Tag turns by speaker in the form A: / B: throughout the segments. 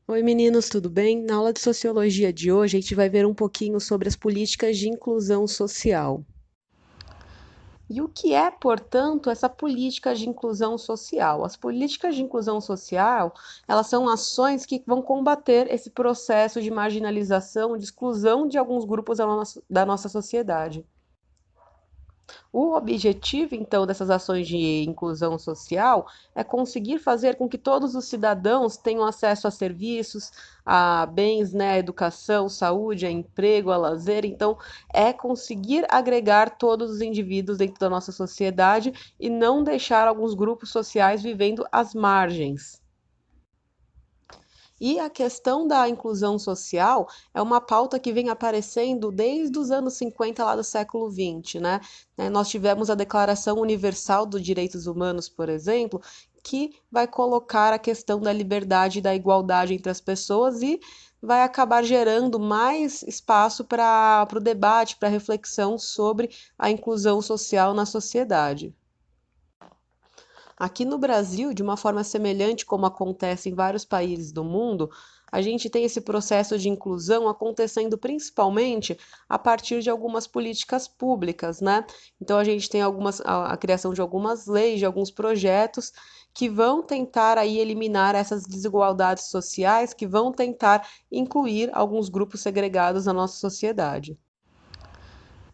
A: Oi, meninos, tudo bem? Na aula de sociologia de hoje, a gente vai ver um pouquinho sobre as políticas de inclusão social. E o que é, portanto, essa política de inclusão social? As políticas de inclusão social, elas são ações que vão combater esse processo de marginalização, de exclusão de alguns grupos da nossa sociedade. O objetivo, então, dessas ações de inclusão social é conseguir fazer com que todos os cidadãos tenham acesso a serviços, a bens, né, a educação, saúde, a emprego, a lazer. Então, é conseguir agregar todos os indivíduos dentro da nossa sociedade e não deixar alguns grupos sociais vivendo às margens. E a questão da inclusão social é uma pauta que vem aparecendo desde os anos 50 lá do século XX, né? Nós tivemos a Declaração Universal dos Direitos Humanos, por exemplo, que vai colocar a questão da liberdade e da igualdade entre as pessoas e vai acabar gerando mais espaço para o debate, para a reflexão sobre a inclusão social na sociedade. Aqui no Brasil, de uma forma semelhante como acontece em vários países do mundo, a gente tem esse processo de inclusão acontecendo principalmente a partir de algumas políticas públicas, né? Então a gente tem a criação de algumas leis, de alguns projetos que vão tentar aí eliminar essas desigualdades sociais, que vão tentar incluir alguns grupos segregados na nossa sociedade.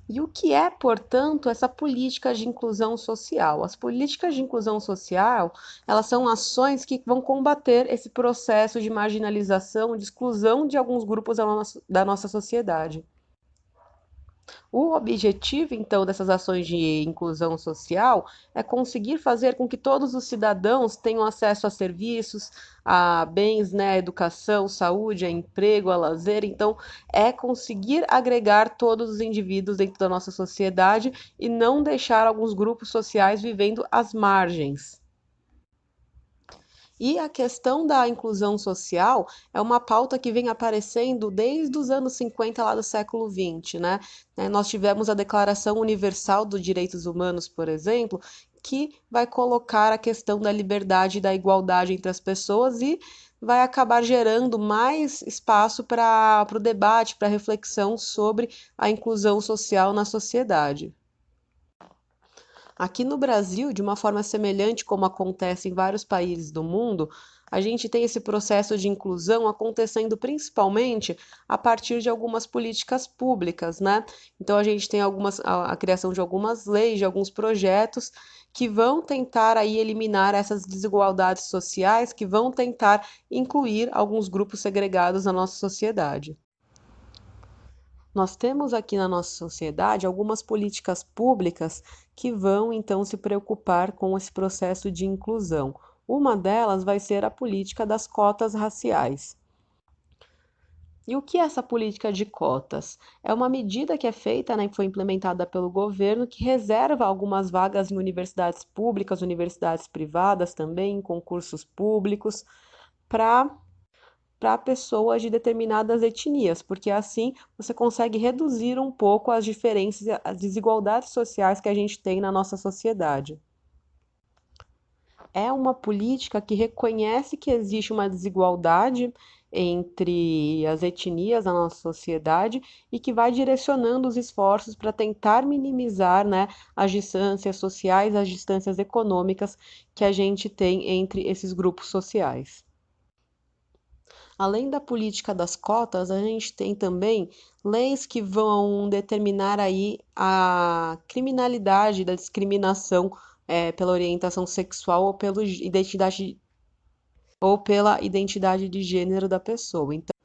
A: E o que é, portanto, essa política de inclusão social? As políticas de inclusão social, elas são ações que vão combater esse processo de marginalização, de exclusão de alguns grupos da nossa sociedade. O objetivo, então, dessas ações de inclusão social é conseguir fazer com que todos os cidadãos tenham acesso a serviços, a bens, né, a educação, saúde, a emprego, a lazer. Então, é conseguir agregar todos os indivíduos dentro da nossa sociedade e não deixar alguns grupos sociais vivendo às margens. E a questão da inclusão social é uma pauta que vem aparecendo desde os anos 50 lá do século XX, né? Nós tivemos a Declaração Universal dos Direitos Humanos, por exemplo, que vai colocar a questão da liberdade e da igualdade entre as pessoas e vai acabar gerando mais espaço para o debate, para a reflexão sobre a inclusão social na sociedade. Aqui no Brasil, de uma forma semelhante como acontece em vários países do mundo, a gente tem esse processo de inclusão acontecendo principalmente a partir de algumas políticas públicas, né? Então a gente tem a criação de algumas leis, de alguns projetos que vão tentar aí eliminar essas desigualdades sociais, que vão tentar incluir alguns grupos segregados na nossa sociedade. Nós temos aqui na nossa sociedade algumas políticas públicas que vão então se preocupar com esse processo de inclusão. Uma delas vai ser a política das cotas raciais. E o que é essa política de cotas? É uma medida que é feita, né, que foi implementada pelo governo, que reserva algumas vagas em universidades públicas, universidades privadas também, em concursos públicos, para pessoas de determinadas etnias, porque assim você consegue reduzir um pouco as diferenças, as desigualdades sociais que a gente tem na nossa sociedade. É uma política que reconhece que existe uma desigualdade entre as etnias da nossa sociedade e que vai direcionando os esforços para tentar minimizar, né, as distâncias sociais, as distâncias econômicas que a gente tem entre esses grupos sociais. Além da política das cotas, a gente tem também leis que vão determinar aí a criminalidade da discriminação pela orientação sexual ou pela identidade de gênero da pessoa. Então,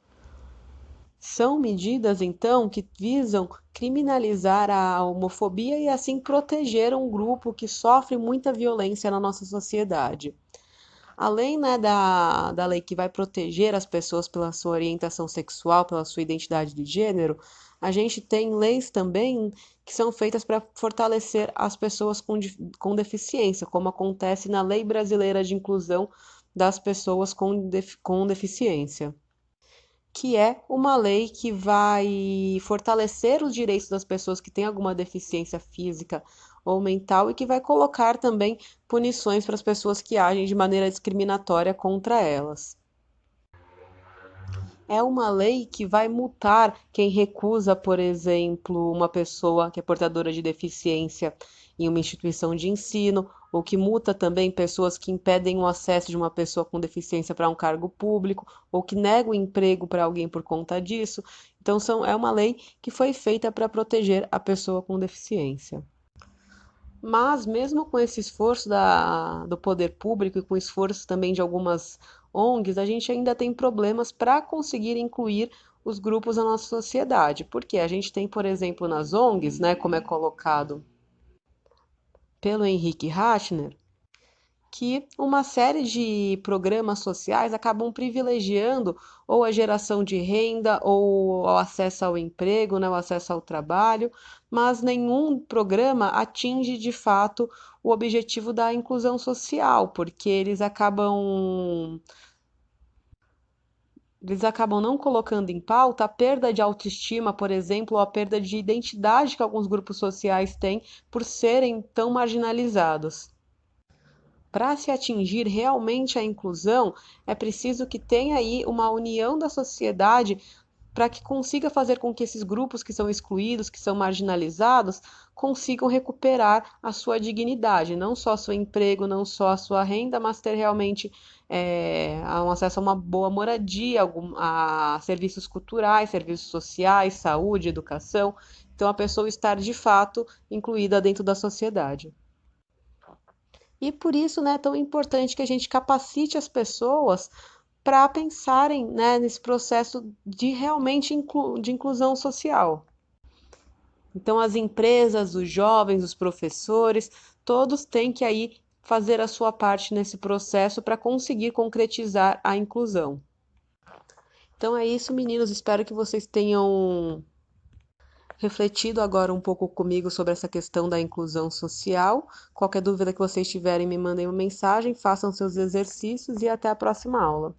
A: são medidas, então, que visam criminalizar a homofobia e assim proteger um grupo que sofre muita violência na nossa sociedade. Além, né, da lei que vai proteger as pessoas pela sua orientação sexual, pela sua identidade de gênero, a gente tem leis também que são feitas para fortalecer as pessoas com deficiência, como acontece na Lei Brasileira de Inclusão das Pessoas com Deficiência, que é uma lei que vai fortalecer os direitos das pessoas que têm alguma deficiência física ou mental e que vai colocar também punições para as pessoas que agem de maneira discriminatória contra elas. é uma lei que vai multar quem recusa, por exemplo, uma pessoa que é portadora de deficiência em uma instituição de ensino, ou que multa também pessoas que impedem o acesso de uma pessoa com deficiência para um cargo público, ou que negam o emprego para alguém por conta disso. Então, é uma lei que foi feita para proteger a pessoa com deficiência. Mas, mesmo com esse esforço do poder público e com o esforço também de algumas ONGs, a gente ainda tem problemas para conseguir incluir os grupos na nossa sociedade. Porque a gente tem, por exemplo, nas ONGs, né, como é colocado pelo Henrique Ratchner, que uma série de programas sociais acabam privilegiando ou a geração de renda ou o acesso ao emprego, né, o acesso ao trabalho, mas nenhum programa atinge de fato o objetivo da inclusão social, porque eles acabam não colocando em pauta a perda de autoestima, por exemplo, ou a perda de identidade que alguns grupos sociais têm por serem tão marginalizados. Para se atingir realmente a inclusão, é preciso que tenha aí uma união da sociedade para que consiga fazer com que esses grupos que são excluídos, que são marginalizados, consigam recuperar a sua dignidade, não só seu emprego, não só a sua renda, mas ter realmente um acesso a uma boa moradia, a serviços culturais, serviços sociais, saúde, educação. Então, a pessoa estar de fato incluída dentro da sociedade. E por isso, né, é tão importante que a gente capacite as pessoas para pensarem, né, nesse processo de realmente de inclusão social. Então, as empresas, os jovens, os professores, todos têm que aí fazer a sua parte nesse processo para conseguir concretizar a inclusão. Então é isso, meninos. Espero que vocês tenham refletido agora um pouco comigo sobre essa questão da inclusão social. Qualquer dúvida que vocês tiverem, me mandem uma mensagem, façam seus exercícios e até a próxima aula.